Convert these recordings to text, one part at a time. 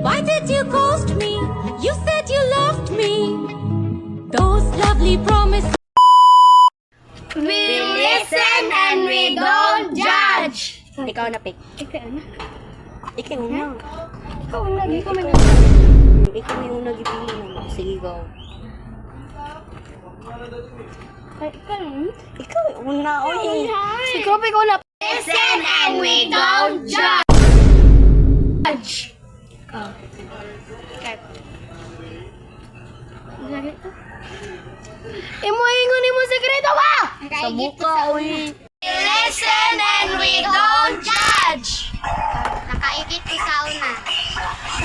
Why did you ghost me? You said you loved me. Those lovely promises. We listen and we don't judge. Ikaw na, Pek. Ikaw na. Ikaw na. Ikaw na. Ikaw na. Ikaw yung nag-ibili naman. Sige, go. Ikaw na. Ikaw yung una. Oy. Ikaw na. Listen and we don't judge. Imo sekreto ba? Sa buka, oy. We listen and we don't judge. Nakaigit ko sa una.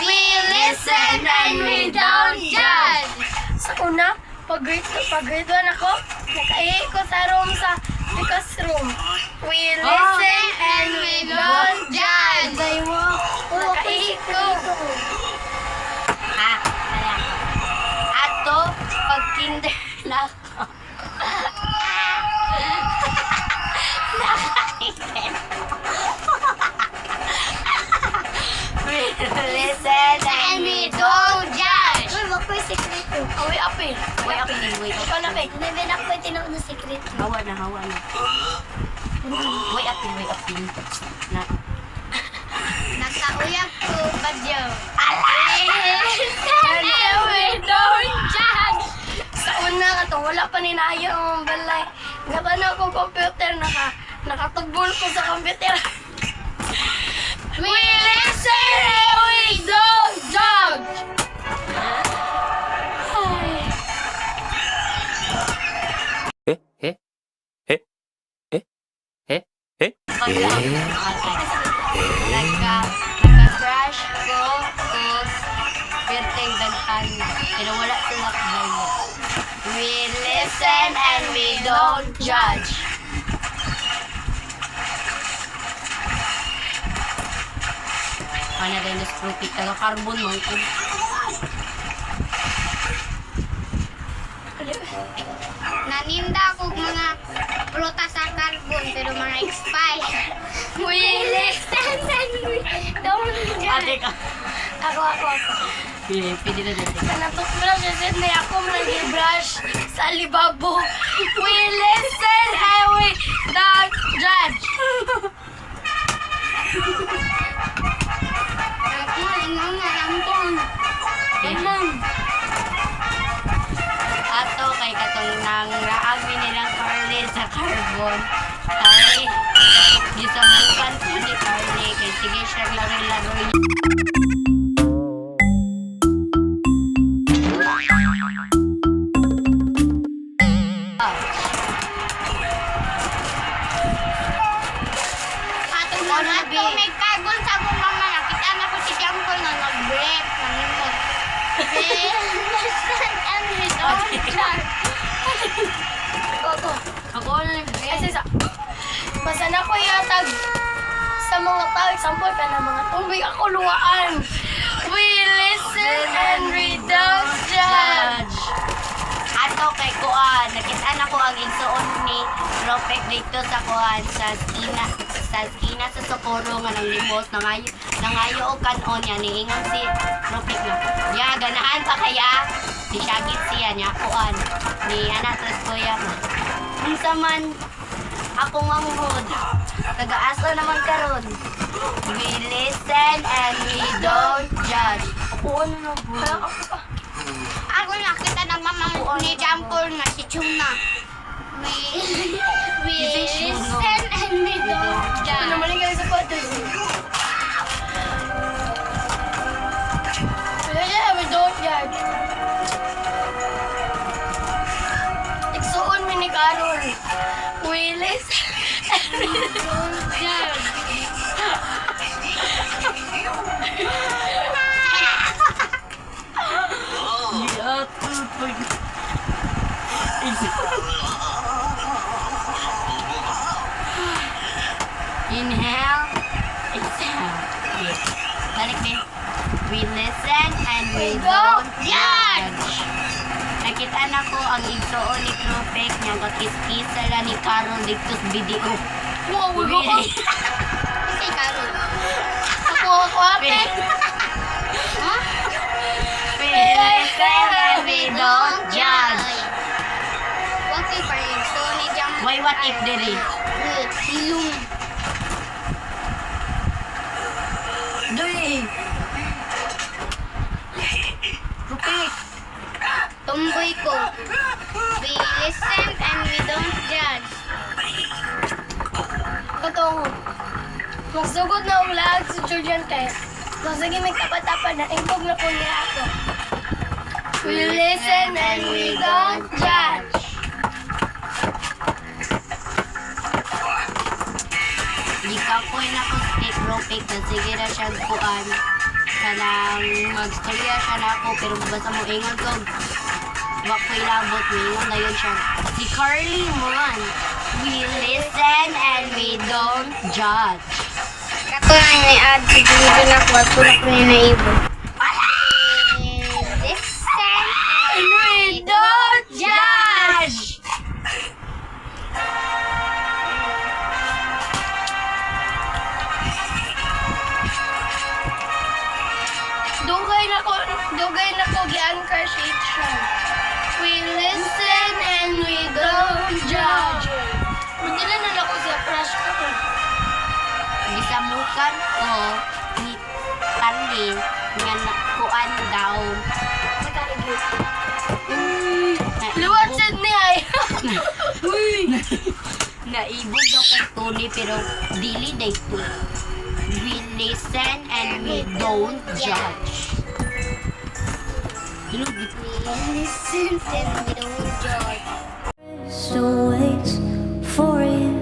We listen and we don't judge. Sa una, pag-grade 1 ako, nakaigit ko sa room sa Pica's room. We listen and we don't judge. Nakaigit ko. Kaya. Ato, pag kinder na ako. Nakaitin. We listen And we don't judge. Uy, wag ko yung sekreto. Uy, api. Uy, api. Wait. Ikaw na, Peg. Hindi na ako yung tinawag na sekreto. Hawa na. Uy, api. Na. Nakauyag ko, badyo. And we don't judge. Sa una ka to, wala pa ninayo ang balay. Nabana ko computer, nakatugol ko sa computer. We listen and we don't judge. Nagka-crush ko perteng daghan. Pero wala sila kabaya. We listen and we don't judge. Ano din yung screw pick? Taga-carbon mo. Naninda ko mga prutas sa carbon pero mga expired. We listen and we don't Ate judge. ka. Ako. Pwede na din. Natutbrush sa Sydney ako nag-brush sa Alibabo. We listen and we don't judge. Ato kay katong nang raagmi nilang Carly sa carbon. Ay, gisabukan ko ni Carly kay sige siya laro-laro. Atong mga to may carbon sa akong mama. Nakita na ko si Jampo na nag-break. Nanimot. We listen and we don't judge. Ako na nag-break. Kasi basta na ko yatag sa mga tao, example ka ng mga tubig, ako luwaan. We listen and we don't judge. Ato kay Kuan, nakita na ko ang igsuon ni Propek dito sa Kuan sa skina sa Socorro nga nang limos nangayo og kanon niya niingon si Propek na. Ya ganahan pa kaya si Shagit siya niya Kuan ni anak tres kuya mo. Unsa man ako mamhod. Taga-aso naman karon. We listen and we don't judge. Ako ano na po? Ako nakita ng mama ni Jampol na si Chuna. We listen and we don't judge. Ano maling kayo sa photos? We listen and we don't judge. Iksuon mi ni Carol. We listen and we don't judge. Inhale, exhale. Balik din. We listen and we don't judge. Nakita na ko ang igsuon ni Propek niya kakis-kisa lang ni Carol dito sa video. Wow, Really? Kasi Carol. Ako, ate. Ha? if diri. Hilong. Dui. Rupik. Tomboy ko. We listen and we don't judge. Katong. Magsugod na ang lahat si Julian kay. Sige may kapatapan na ingkog na po niya ako. We listen and we don't judge. Di ka ko na ko stick Rupik na sige na siya kuan. Kanang magstorya siya na ako pero basta mo ingon ko. Wa ko ilabot mo ingon na yun siya. Si Carly man. We listen and we don't judge. Kato lang ni Ad, si Julian na ko at tulak niya na ibo. Listen and we don't judge. Dugay na ko gi-anchor siya. We listen and we don't judge. Magdala na ako sa crush ko. Gisamukan ko ni Carly nga kuan daw. Luwat sad ni ay. Naibog daw kay Tony pero dili day to. We listen and we don't judge. Hello, We listen and we don't judge. Still waits for you.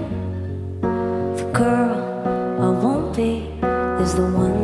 The girl I won't be is the one